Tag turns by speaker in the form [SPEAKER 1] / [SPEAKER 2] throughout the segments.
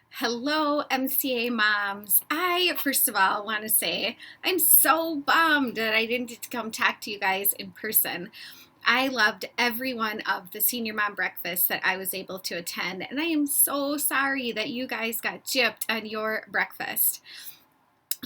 [SPEAKER 1] Hello, MCA moms. First of all, want to say I'm so bummed that I didn't get to come talk to you guys in person. I loved every one of the senior mom breakfasts that I was able to attend, and I am so sorry that you guys got gypped on your breakfast.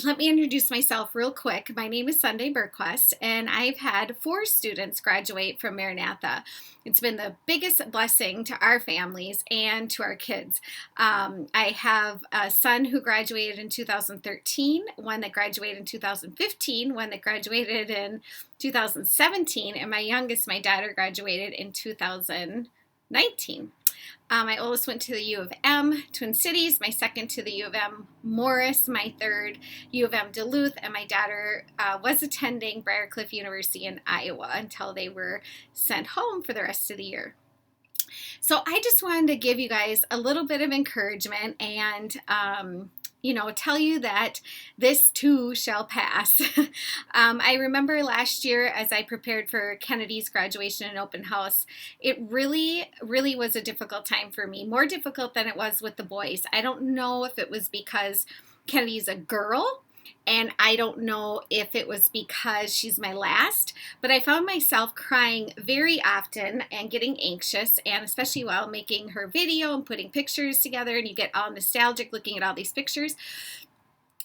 [SPEAKER 1] Let me introduce myself real quick. My name is Sunday Burquest, and I've had 4 students graduate from Maranatha. It's been the biggest blessing to our families and to our kids. I have a son who graduated in 2013, one that graduated in 2015, one that graduated in 2017, and my youngest, my daughter, graduated in 2019. My oldest went to the U of M, Twin Cities, my second to the U of M, Morris, my third, U of M, Duluth, and my daughter was attending Briarcliff University in Iowa until they were sent home for the rest of the year. So I just wanted to give you guys a little bit of encouragement and tell you that this too shall pass. I remember last year as I prepared for Kennedy's graduation and open house, it really, really was a difficult time for me, more difficult than it was with the boys. I don't know if it was because Kennedy's a girl, and I don't know if it was because she's my last, but I found myself crying very often and getting anxious, and especially while making her video and putting pictures together, and you get all nostalgic looking at all these pictures.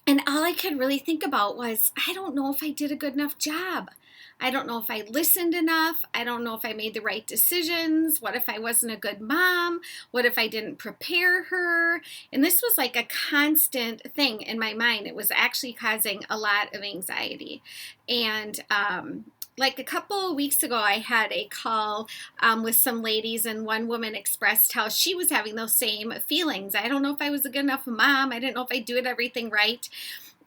[SPEAKER 1] And all I could really think about was, I don't know if I did a good enough job. I don't know if I listened enough. I don't know if I made the right decisions. What if I wasn't a good mom? What if I didn't prepare her? And this was like a constant thing in my mind. It was actually causing a lot of anxiety. And like a couple of weeks ago, I had a call with some ladies, and one woman expressed how she was having those same feelings. I don't know if I was a good enough mom. I didn't know if I did everything right.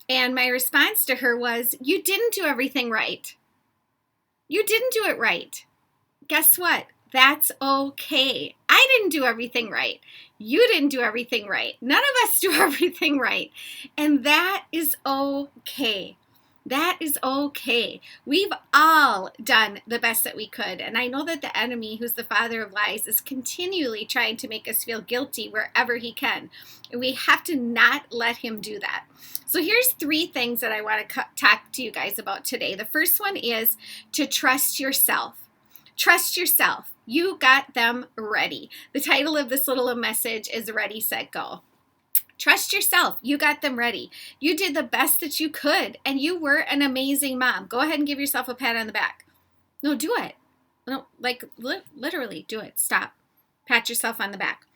[SPEAKER 1] And my response to her was, you didn't do everything right. You didn't do it right. Guess what? That's okay. I didn't do everything right. You didn't do everything right. None of us do everything right. And that is okay. That is okay. We've all done the best that we could. And I know that the enemy, who's the father of lies, is continually trying to make us feel guilty wherever he can. And we have to not let him do that. So here's 3 things that I want to talk to you guys about today. The first one is to trust yourself. Trust yourself. You got them ready. The title of this little message is Ready, Set, Go. Trust yourself. You got them ready. You did the best that you could, and you were an amazing mom. Go ahead and give yourself a pat on the back. No, do it. No, like literally do it. Stop. Pat yourself on the back.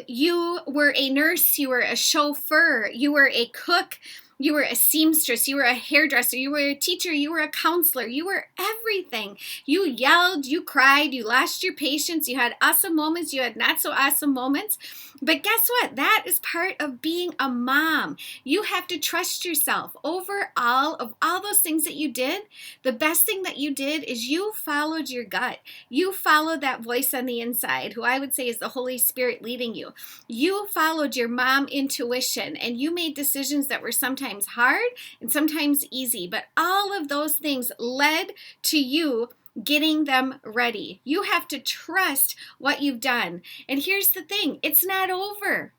[SPEAKER 1] You were a nurse. You were a chauffeur. You were a cook. You were a seamstress. You were a hairdresser. You were a teacher. You were a counselor. You were everything. You yelled. You cried. You lost your patience. You had awesome moments. You had not so awesome moments. But guess what? That is part of being a mom. You have to trust yourself. Over all of all those things that you did, the best thing that you did is you followed your gut. You followed that voice on the inside, who I would say is the Holy Spirit leading you. You followed your mom intuition, and you made decisions that were sometimes hard and sometimes easy, but all of those things led to you getting them ready. You have to trust what you've done. And here's the thing, it's not over.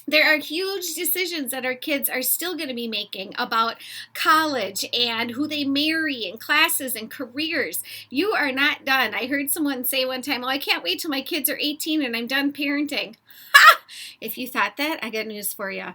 [SPEAKER 1] There are huge decisions that our kids are still going to be making about college and who they marry and classes and careers. You are not done. I heard someone say one time, "Oh, I can't wait till my kids are 18 and I'm done parenting." Ha! If you thought that, I got news for you.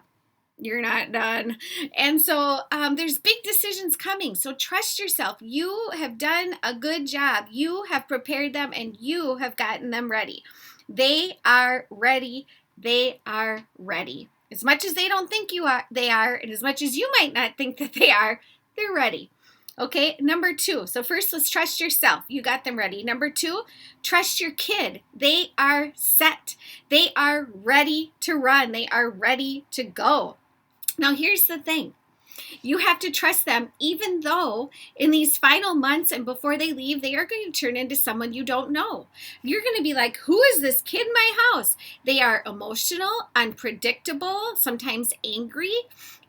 [SPEAKER 1] You're not done. And so there's big decisions coming. So trust yourself. You have done a good job. You have prepared them and you have gotten them ready. They are ready. They are ready. As much as they don't think they are, and as much as you might not think that they are, they're ready. Okay, number 2. So first, let's trust yourself. You got them ready. Number 2, trust your kid. They are set. They are ready to run. They are ready to go. Now, here's the thing. You have to trust them, even though in these final months and before they leave, they are going to turn into someone you don't know. You're going to be like, who is this kid in my house? They are emotional, unpredictable, sometimes angry.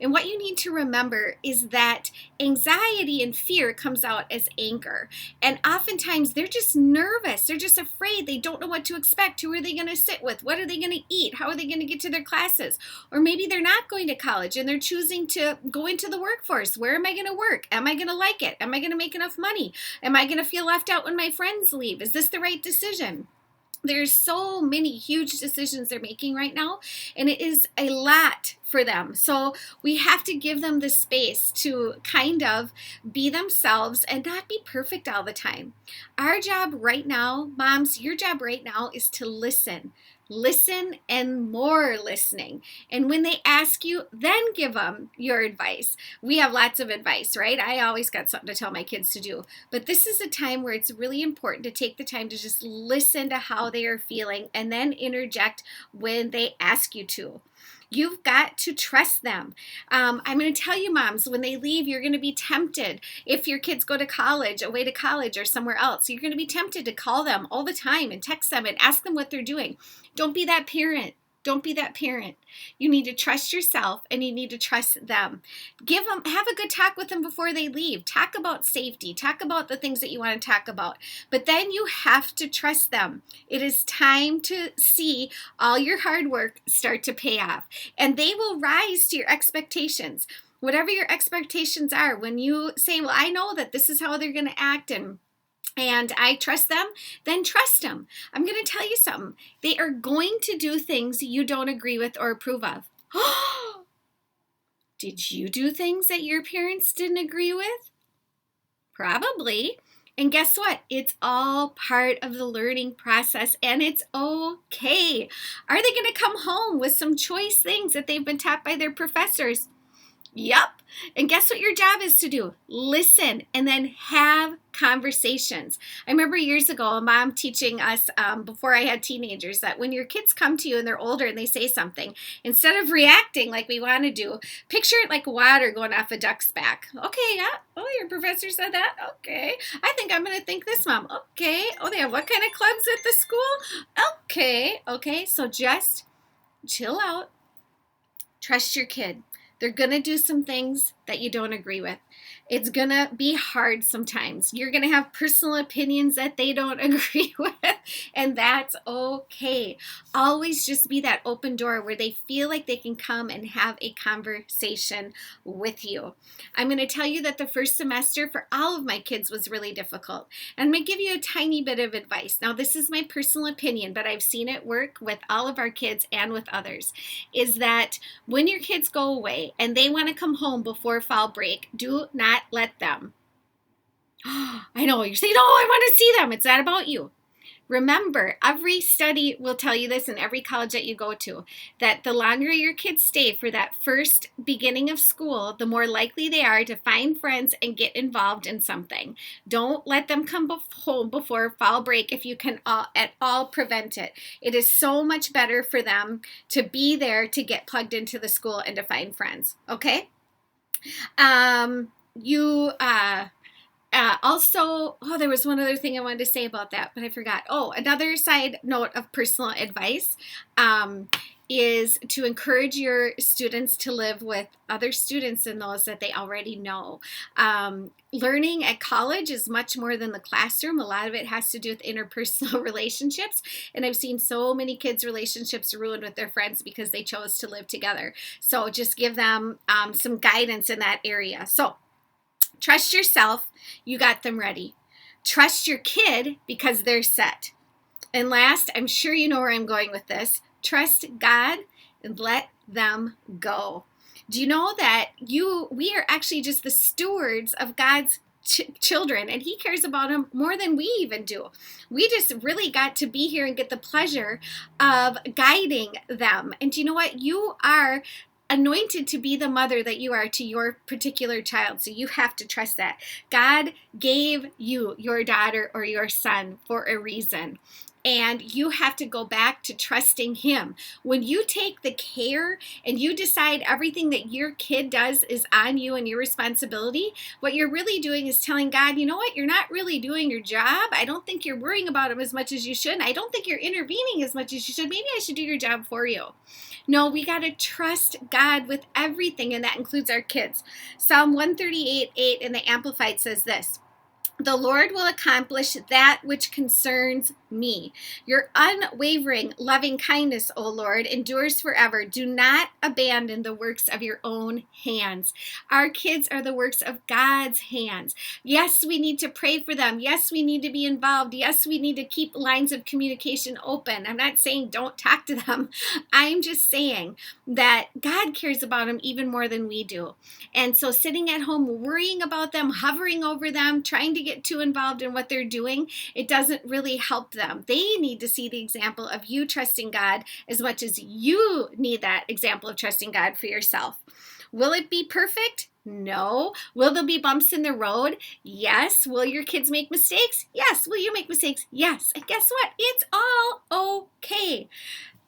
[SPEAKER 1] And what you need to remember is that anxiety and fear comes out as anger. And oftentimes they're just nervous. They're just afraid. They don't know what to expect. Who are they going to sit with? What are they going to eat? How are they going to get to their classes? Or maybe they're not going to college and they're choosing to go into the workforce. Where am I going to work? Am I going to like it? Am I going to make enough money? Am I going to feel left out when my friends leave? Is this the right decision? There's so many huge decisions they're making right now, and it is a lot for them. So we have to give them the space to kind of be themselves and not be perfect all the time. Our job right now, moms, your job right now is to listen. Listen and more listening. And when they ask you, then give them your advice. We have lots of advice, right? I always got something to tell my kids to do. But this is a time where it's really important to take the time to just listen to how they are feeling and then interject when they ask you to. You've got to trust them. I'm going to tell you, moms, when they leave, you're going to be tempted. If your kids go to college, away to college or somewhere else, you're going to be tempted to call them all the time and text them and ask them what they're doing. Don't be that parent. Don't be that parent. You need to trust yourself and you need to trust them. Have a good talk with them before they leave. Talk about safety. Talk about the things that you want to talk about. But then you have to trust them. It is time to see all your hard work start to pay off. And they will rise to your expectations. Whatever your expectations are, when you say, well, I know that this is how they're going to act and I trust them, then trust them. I'm going to tell you something. They are going to do things you don't agree with or approve of. Did you do things that your parents didn't agree with? Probably. And guess what? It's all part of the learning process and it's okay. Are they going to come home with some choice things that they've been taught by their professors? Yep. And guess what your job is to do? Listen and then have conversations. I remember years ago a mom teaching us before I had teenagers that when your kids come to you and they're older and they say something, instead of reacting like we want to do, picture it like water going off a duck's back. Okay, yeah. Oh, your professor said that? Okay. I think I'm going to think this, Mom. Okay. Oh, they have what kind of clubs at the school? Okay. Okay. So just chill out. Trust your kid. They're going to do some things that you don't agree with. It's going to be hard sometimes. You're going to have personal opinions that they don't agree with, and that's okay. Always just be that open door where they feel like they can come and have a conversation with you. I'm going to tell you that the first semester for all of my kids was really difficult. And I'm going to give you a tiny bit of advice. Now, this is my personal opinion, but I've seen it work with all of our kids and with others, is that when your kids go away and they want to come home before fall break, do not let them. I know, you're saying, oh, I want to see them. It's not about you. Remember, every study will tell you this in every college that you go to, that the longer your kids stay for that first beginning of school, the more likely they are to find friends and get involved in something. Don't let them come home before fall break if you can at all prevent it. It is so much better for them to be there to get plugged into the school and to find friends. Okay? Also, there was one other thing I wanted to say about that, but I forgot. Oh, another side note of personal advice is to encourage your students to live with other students and those that they already know. Learning at college is much more than the classroom. A lot of it has to do with interpersonal relationships, and I've seen so many kids' relationships ruined with their friends because they chose to live together. So just give them some guidance in that area. So trust yourself, you got them ready. Trust your kid because they're set. And last, I'm sure you know where I'm going with this. Trust God and let them go. Do you know that we are actually just the stewards of God's children, and He cares about them more than we even do. We just really got to be here and get the pleasure of guiding them. And do you know what? You are anointed to be the mother that you are to your particular child. So you have to trust that. God gave you your daughter or your son for a reason. and you have to go back to trusting Him. When you take the care and you decide everything that your kid does is on you and your responsibility, what you're really doing is telling God, you know what, you're not really doing your job. I don't think you're worrying about him as much as you should. I don't think you're intervening as much as you should. Maybe I should do your job for you. No, we got to trust God with everything, and that includes our kids. Psalm 138:8 in the Amplified says this: "The Lord will accomplish that which concerns me. Your unwavering loving kindness, O Lord, endures forever. Do not abandon the works of your own hands." Our kids are the works of God's hands. Yes, we need to pray for them. Yes, we need to be involved. Yes, we need to keep lines of communication open. I'm not saying don't talk to them. I'm just saying that God cares about them even more than we do. And so sitting at home worrying about them, hovering over them, trying to get too involved in what they're doing, it doesn't really help them. They need to see the example of you trusting God as much as you need that example of trusting God for yourself. Will it be perfect? No. Will there be bumps in the road? Yes. Will your kids make mistakes? Yes. Will you make mistakes? Yes. And guess what? It's all okay.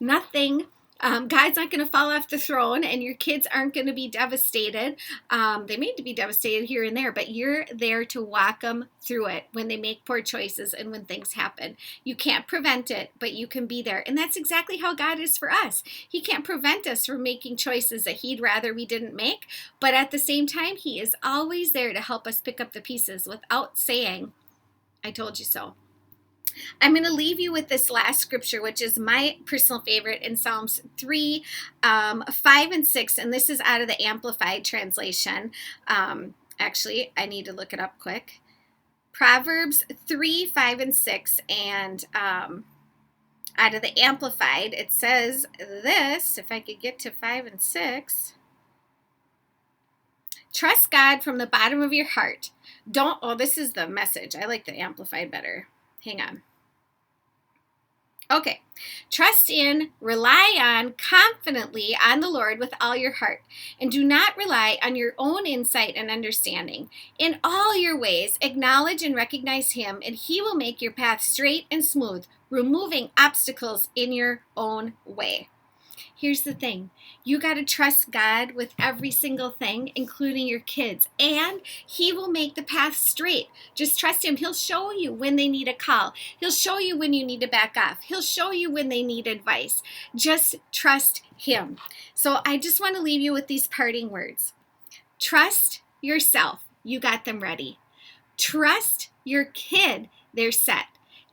[SPEAKER 1] Nothing. God's not going to fall off the throne, and your kids aren't going to be devastated. They may be devastated here and there, but you're there to walk them through it when they make poor choices and when things happen. You can't prevent it, but you can be there. And that's exactly how God is for us. He can't prevent us from making choices that He'd rather we didn't make, but at the same time, He is always there to help us pick up the pieces without saying, "I told you so." I'm going to leave you with this last scripture, which is my personal favorite in Psalms 3, 5, and 6. And this is out of the Amplified translation. Actually, I need to look it up quick. Proverbs 3, 5, and 6. And out of the Amplified, it says this, if I could get to 5 and 6. Trust God from the bottom of your heart. This is the Message. I like the Amplified better. Hang on. Okay. Trust in, rely on, confidently on the Lord with all your heart, and do not rely on your own insight and understanding. In all your ways, acknowledge and recognize Him, and He will make your path straight and smooth, removing obstacles in your own way. Here's the thing. You got to trust God with every single thing, including your kids, and He will make the path straight. Just trust Him. He'll show you when they need a call. He'll show you when you need to back off. He'll show you when they need advice. Just trust Him. So I just want to leave you with these parting words. Trust yourself. You got them ready. Trust your kid. They're set.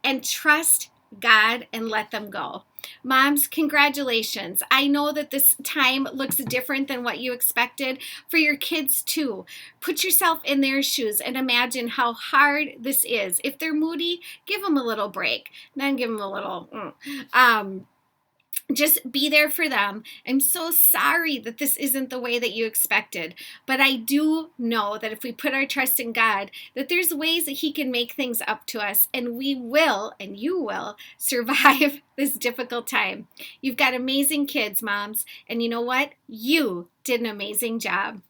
[SPEAKER 1] And trust God and let them go. Moms, congratulations. I know that this time looks different than what you expected for your kids too. Put yourself in their shoes and imagine how hard this is. If they're moody, give them a little break. Then give them a little, just be there for them. I'm so sorry that this isn't the way that you expected, but I do know that if we put our trust in God, that there's ways that He can make things up to us, and we will, and you will, survive this difficult time. You've got amazing kids, moms, and you know what? You did an amazing job.